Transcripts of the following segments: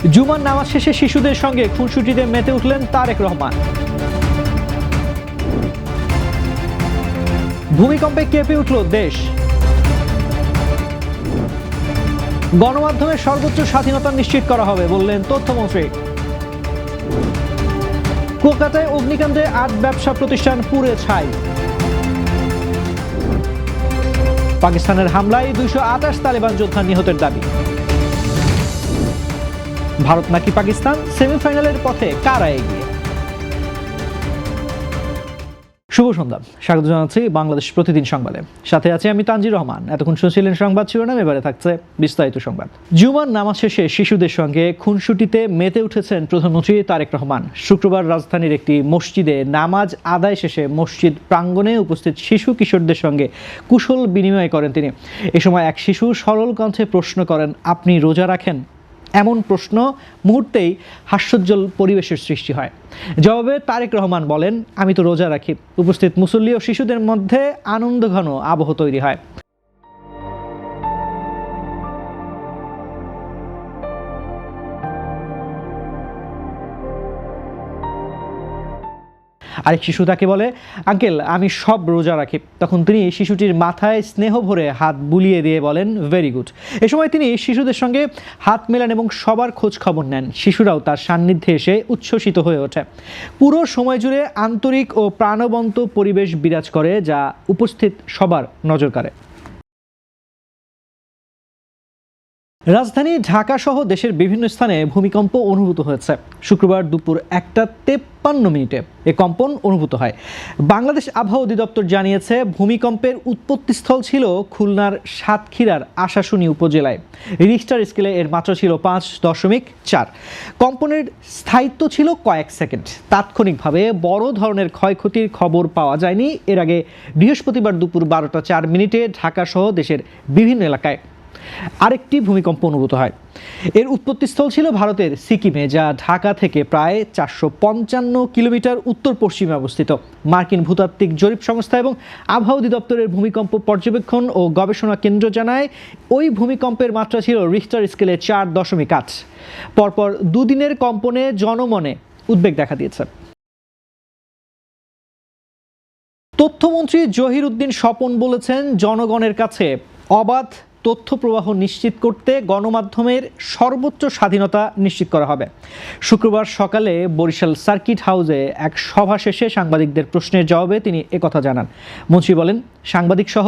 জুমার নামাজ শেষে শিশুদের সঙ্গে খুনসুটিতে মেতে উঠলেন তারেক রহমান। ভূমিকম্পে কেঁপে উঠল দেশ। গণমাধ্যমের সর্বোচ্চ স্বাধীনতা নিশ্চিত করা হবে বললেন তথ্যমন্ত্রী। কলকাতায় অগ্নিকাণ্ডে ৮ ব্যবসা প্রতিষ্ঠান পুড়ে ছাই। পাকিস্তানের হামলায় ২২৮ তালেবান যোদ্ধা নিহতের দাবি। ভারত নাকি পাকিস্তান, সেমিফাইনালের পথে কারা এগিয়ে? শুভ সন্ধ্যা, স্বাগত জানাচ্ছি বাংলাদেশ প্রতিদিন সংবাদে। সাথে আছে আমি তানজির রহমান। এতক্ষণ শুনছিলেন সংবাদ শিরোনাম, এবারে থাকছে বিস্তারিত সংবাদ। জুমার নামাজ শেষে শিশুদের সঙ্গে খুনসুটিতে মেতে উঠেছেন প্রধানমন্ত্রী তারেক রহমান। শুক্রবার রাজধানীর একটি মসজিদে নামাজ আদায় শেষে মসজিদ প্রাঙ্গণে উপস্থিত শিশু কিশোরদের সঙ্গে কুশল বিনিময় করেন তিনি। এ সময় এক শিশু সরল কণ্ঠে প্রশ্ন করেন, আপনি রোজা রাখেন? এমন প্রশ্ন মুহূর্তেই হাস্যোজ্জ্বল পরিবেশের সৃষ্টি হয়। জবাবে তারেক রহমান বলেন, আমি তো রোজা রাখি। উপস্থিত মুসল্লি ও শিশুদের মধ্যে আনন্দঘন আবহ তৈরি হয়। আরেক শিশু তাকে বলে, আঙ্কেল আমি সব রোজা রাখি। তখন তিনি শিশুটির মাথায় স্নেহ ভরে হাত বুলিয়ে দিয়ে বলেন, ভেরি গুড। এ সময় তিনি শিশুদের সঙ্গে হাত মেলান এবং সবার খোঁজ খবর নেন। শিশুরাও তার সান্নিধ্যে এসে উচ্ছ্বসিত হয়ে ওঠে। পুরো সময় জুড়ে আন্তরিক ও প্রাণবন্ত পরিবেশ বিরাজ করে, যা উপস্থিত সবার নজর কাড়ে। রাজধানী ঢাকা সহ দেশের বিভিন্ন স্থানে ভূমিকম্প অনুভূত হয়েছে। শুক্রবার দুপুর 1:53 এ কম্পন অনুভূত হয়। বাংলাদেশ আবহাওয়া অধিদপ্তর জানিয়েছে, ভূমিকম্পের উৎপত্তিস্থল ছিল খুলনার সাতক্ষীরার আশাশুনি উপজেলায়। রিখটার স্কেলে এর মাত্রা ছিল 5.4। কম্পনের স্থায়িত্ব ছিল কয়েক সেকেন্ড। তাৎক্ষণিকভাবে বড় ধরনের ক্ষয়ক্ষতির খবর পাওয়া যায়নি। এর আগে বৃহস্পতিবার দুপুর 12:04 ঢাকা সহ দেশের বিভিন্ন এলাকায় আরেকটি ভূমিকম্প অনুভূত হয়। এর উৎপত্তিস্থল ছিল ভারতের সিকিমে, যা ঢাকা থেকে প্রায় 455 কিলোমিটার উত্তর পশ্চিমে অবস্থিত। মার্কিন ভূতাত্ত্বিক জরিপ সংস্থা এবং আবহাওয়া অধিদপ্তরের ভূমিকম্প পর্যবেক্ষণ ও গবেষণা কেন্দ্র জানায়, ওই ভূমিকম্পের মাত্রা ছিল রিখটার স্কেলে 4.8। পরপর দুদিনের কম্পনে জনমনে উদ্বেগ দেখা দিয়েছে। তথ্যমন্ত্রী জহির উদ্দিন স্বপন বলেছেন, জনগণের কাছে অবাধ তথ্য প্রবাহ নিশ্চিত করতে গণমাধ্যমের সর্বোচ্চ স্বাধীনতা নিশ্চিত করা হবে। শুক্রবার সকালে বরিশাল সার্কিট হাউসে এক সভা শেষে সাংবাদিকদের প্রশ্নের জবাবে তিনি একথা জানান। মন্ত্রী বলেন, সাংবাদিক সহ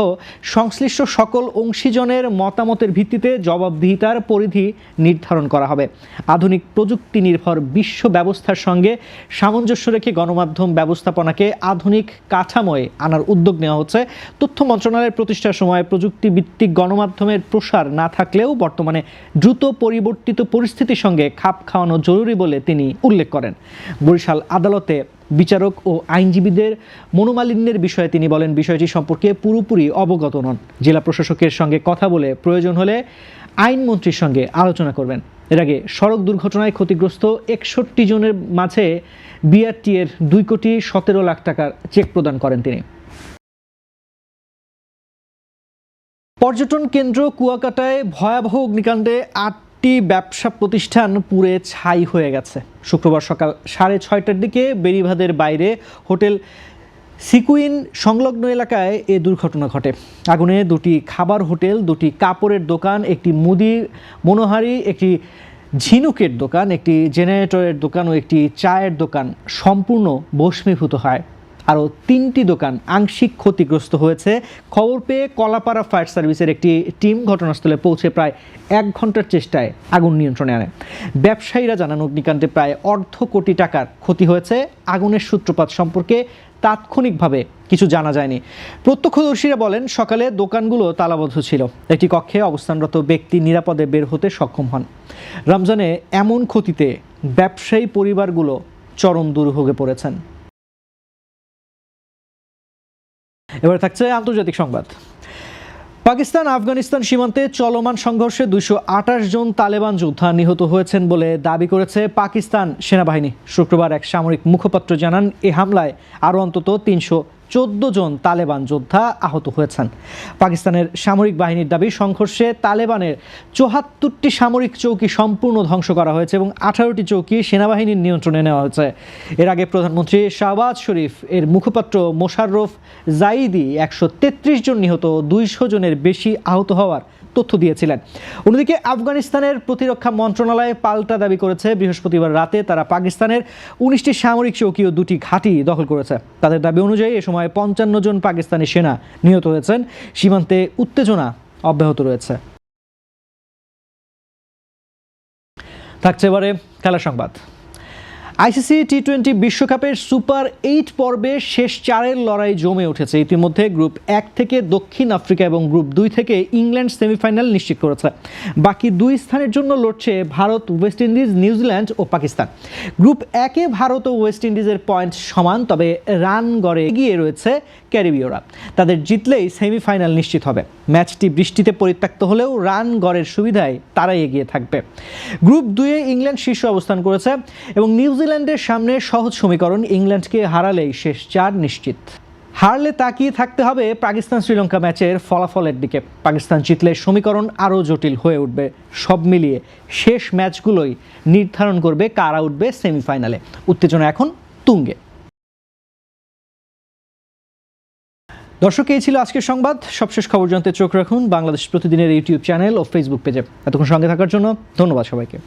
সংশ্লিষ্ট সকল অংশীজনের মতামতের ভিত্তিতে জবাবদিহিতার পরিধি নির্ধারণ করা হবে। আধুনিক প্রযুক্তি নির্ভর বিশ্ব ব্যবস্থার সঙ্গে সামঞ্জস্য রেখে গণমাধ্যম ব্যবস্থাপনাকে আধুনিক কাঠামোয় আনার উদ্যোগ নেওয়া হচ্ছে। তথ্য মন্ত্রণালয়ের প্রতিষ্ঠার সময় প্রযুক্তিভিত্তিক গণমাধ্যমের প্রসার না থাকলেও বর্তমানে দ্রুত পরিবর্তিত পরিস্থিতির সঙ্গে খাপ খাওয়ানো জরুরি বলে তিনি উল্লেখ করেন। বরিশাল আদালতে বিচারক ও আইনজীবীদের মনোমালিন্যের বিষয়ে তিনি বলেন, বিষয়টি সম্পর্কে পুরোপুরি অবগত নন। জেলা প্রশাসকের সঙ্গে কথা বলে প্রয়োজন হলে আইনমন্ত্রীর সঙ্গে আলোচনা করবেন। এর আগে সড়ক দুর্ঘটনায় ক্ষতিগ্রস্ত 61 জনের মাঝে বিআরটি এর 2,17,00,000 টাকার চেক প্রদান করেন তিনি। পর্যটন কেন্দ্র কুয়াকাটায় ভয়াবহ অগ্নিকাণ্ডে 8টি ব্যবসা প্রতিষ্ঠান পুড়ে ছাই হয়ে গেছে। শুক্রবার সকাল 6:30টার দিকে বেড়িবাঁধের বাইরে হোটেল সিকুইন সংলগ্ন এলাকায় এ দুর্ঘটনা ঘটে। আগুনে 2টি খাবার হোটেল, 2টি কাপড়ের দোকান, একটি মুদি মনোহারি, একটি ঝিনুকের দোকান, একটি জেনারেটরের দোকান ও একটি চায়ের দোকান সম্পূর্ণ ভস্মীভূত হয়। আরও 3টি দোকান আংশিক ক্ষতিগ্রস্ত হয়েছে। খবর পেয়ে কলাপাড়া ফায়ার সার্ভিসের একটি টিম ঘটনাস্থলে পৌঁছে প্রায় 1 ঘন্টার চেষ্টায় আগুন নিয়ন্ত্রণে আনে। ব্যবসায়ীরা জানান, অগ্নিকাণ্ডে প্রায় 1/2 কোটি টাকার ক্ষতি হয়েছে। আগুনের সূত্রপাত সম্পর্কে তাৎক্ষণিকভাবে কিছু জানা যায়নি। প্রত্যক্ষদর্শীরা বলেন, সকালে দোকানগুলো তালাবদ্ধ ছিল। একটি কক্ষে অবস্থানরত ব্যক্তি নিরাপদে বের হতে সক্ষম হন। রমজানে এমন ক্ষতিতে ব্যবসায়ী পরিবারগুলো চরম দুর্ভোগে পড়েছেন। এবার থাকছে আন্তর্জাতিক সংবাদ। পাকিস্তান আফগানিস্তান সীমান্তে চলমান সংঘর্ষে 228 জন তালেবান যোদ্ধা নিহত হয়েছেন বলে দাবি করেছে পাকিস্তান সেনাবাহিনী। শুক্রবার এক সামরিক মুখপাত্র জানান, এ হামলায় আরও অন্তত 14 জন তালেবান যোদ্ধা আহত হয়েছেন। পাকিস্তানের সামরিক বাহিনীর দাবি, সংঘর্ষে তালেবানের 74টি সামরিক চৌকি সম্পূর্ণ ধ্বংস করা হয়েছে এবং 18টি চৌকি সেনাবাহিনীর নিয়ন্ত্রণে নেওয়া হয়েছে। এর আগে প্রধানমন্ত্রী শাহবাজ শরীফ এর মুখপাত্র মোশাররফ জাইদি 133 জন নিহত, 200 জনের বেশি আহত হওয়ার তথ্য দিয়েছিলেন। অন্যদিকে আফগানিস্তানের প্রতিরক্ষা মন্ত্রণালয় পাল্টা দাবি করেছে, বৃহস্পতিবার রাতে তারা পাকিস্তানের 19টি সামরিক চৌকি ও 2টি ঘাঁটি দখল করেছে। তাদের দাবি অনুযায়ী এ সময় 55 জন পাকিস্তানি সেনা নিহত হয়েছেন। সীমান্তে উত্তেজনা অব্যাহত রয়েছে। থাকছে এবারে খেলার সংবাদ। আইসিসি টি-20 বিশ্বকাপের সুপার 8 পর্বে শেষ 4-এর লড়াই জমে উঠেছে। ইতিমধ্যে গ্রুপ 1 থেকে দক্ষিণ আফ্রিকা এবং গ্রুপ 2 থেকে ইংল্যান্ড সেমিফাইনাল নিশ্চিত করেছে। বাকি 2 স্থানের জন্য লড়ছে ভারত, ওয়েস্ট ইন্ডিজ, নিউজিল্যান্ড ও পাকিস্তান। গ্রুপ 1-এ ভারত ও ওয়েস্ট ইন্ডিজের পয়েন্ট সমান, তবে রান গড়ে এগিয়ে রয়েছে ক্যারিবীয়রা। তাদের জিতলেই সেমিফাইনাল নিশ্চিত হবে। ম্যাচটি বৃষ্টিতে পরিত্যক্ত হলেও রান গড়ের সুবিধায় তারাই এগিয়ে থাকবে। গ্রুপ 2-এ ইংল্যান্ড শীর্ষ অবস্থান করেছে এবং নিউজিল্যান্ডের সামনে সহজ সমীকরণ, ইংল্যান্ডকে হারালেই শেষ 4 নিশ্চিত। হারলে তাকিয়ে থাকতে হবে পাকিস্তান শ্রীলঙ্কা ম্যাচের ফলাফলের দিকে। পাকিস্তান জিতলে সমীকরণ আরও জটিল হয়ে উঠবে। সব মিলিয়ে শেষ ম্যাচগুলোই নির্ধারণ করবে কারা উঠবে সেমিফাইনালে। উত্তেজনা এখন তুঙ্গে। দর্শক, এই ছিল আজকের সংবাদ। সবশেষ খবর জানতে চোখ রাখুন বাংলাদেশ প্রতিদিনের ইউটিউব চ্যানেল ও ফেসবুক পেজে। এতক্ষণ সঙ্গে থাকার জন্য ধন্যবাদ সবাইকে।